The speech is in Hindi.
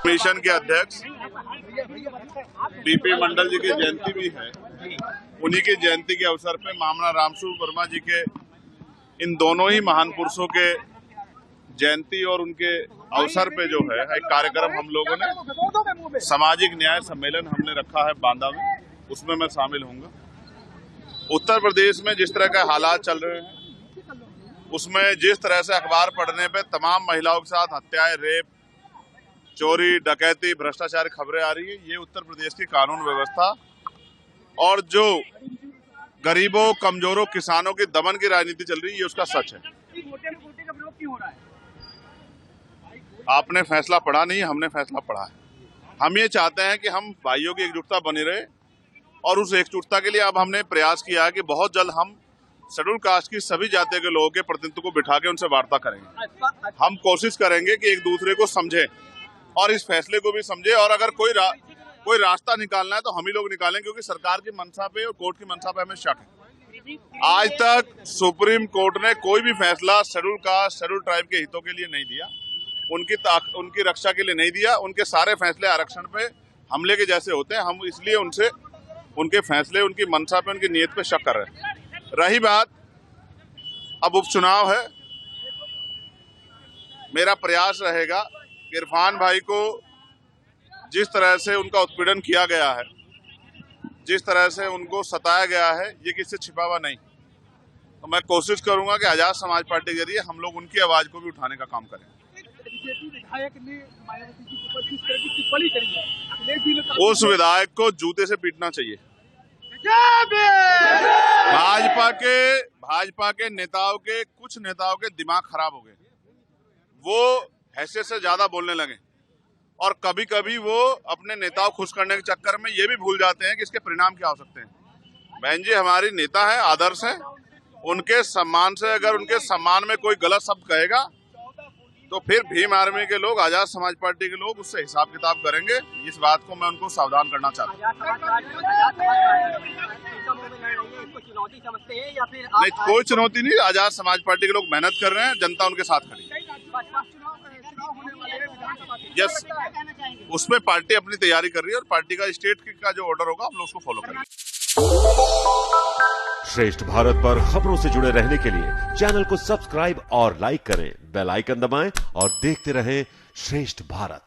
मिशन के अध्यक्ष बीपी मंडल जी की जयंती भी है। उन्हीं की जयंती के अवसर पे मामला रामस्वरूप वर्मा जी के इन दोनों ही महान पुरुषों के जयंती और उनके अवसर पे जो है एक कार्यक्रम हम लोगों ने सामाजिक न्याय सम्मेलन हमने रखा है बांदा में, उसमें मैं शामिल होऊंगा। उत्तर प्रदेश में जिस तरह के हालात चल रहे हैं उसमें जिस तरह से अखबार पढ़ने पे तमाम महिलाओं के साथ हत्याएं, रेप, चोरी, डकैती, भ्रष्टाचार खबरें आ रही है, ये उत्तर प्रदेश की कानून व्यवस्था और जो गरीबों, कमजोरों, किसानों की दमन की राजनीति चल रही है, ये उसका सच है। आपने फैसला पढ़ा नहीं, हमने फैसला पढ़ा है। हम ये चाहते हैं कि हम भाइयों की एकजुटता बनी रहे और उस एकजुटता के लिए अब हमने प्रयास किया है कि बहुत जल्द हम शेड्यूल कास्ट की सभी जातियों के लोगों के प्रतिनिधित्व को बिठा के उनसे वार्ता करेंगे। हम कोशिश करेंगे कि एक दूसरे को समझे और इस फैसले को भी समझे, और अगर कोई रास्ता निकालना है तो हम ही लोग निकालें, क्योंकि सरकार की मंशा पे और कोर्ट की मंशा पे हमें शक है। आज तक सुप्रीम कोर्ट ने कोई भी फैसला शेड्यूल कास्ट, शेड्यूल ट्राइब के हितों के लिए नहीं दिया, उनकी रक्षा के लिए नहीं दिया। उनके सारे फैसले आरक्षण पे हमले के जैसे होते हैं। हम इसलिए उनसे उनके फैसले, उनकी मंशा पे, उनकी नीयत पे शक कर रहे हैं। रही बात, अब उपचुनाव है, मेरा प्रयास रहेगा इरफान भाई को जिस तरह से उनका उत्पीड़न किया गया है, जिस तरह से उनको सताया गया है, ये किसी से छिपा हुआ नहीं। तो मैं कोशिश करूंगा कि आजाद समाज पार्टी के जरिए हम लोग उनकी आवाज को भी उठाने का काम करें। उस विधायक को जूते से पीटना चाहिए। भाजपा के नेताओं के कुछ नेताओं के दिमाग खराब हो गए, वो हैसियत से ज्यादा बोलने लगे और कभी कभी वो अपने नेताओं खुश करने के चक्कर में ये भी भूल जाते हैं कि इसके परिणाम क्या हो सकते हैं। बहन जी हमारी नेता है, आदर्श है, उनके सम्मान से अगर उनके सम्मान में कोई गलत शब्द कहेगा तो फिर भीम आर्मी के लोग, आजाद समाज पार्टी के लोग उससे हिसाब किताब करेंगे। इस बात को मैं उनको सावधान करना चाहता हूँ। नहीं, कोई चुनौती नहीं। आजाद समाज पार्टी के लोग मेहनत कर रहे हैं, जनता उनके साथ खड़ी है। यस, उसमें पार्टी अपनी तैयारी कर रही है और पार्टी का स्टेट का जो ऑर्डर होगा हम लोग उसको फॉलो करेंगे। श्रेष्ठ भारत पर खबरों से जुड़े रहने के लिए चैनल को सब्सक्राइब और लाइक करें, बेल आइकन दबाएं और देखते रहें श्रेष्ठ भारत।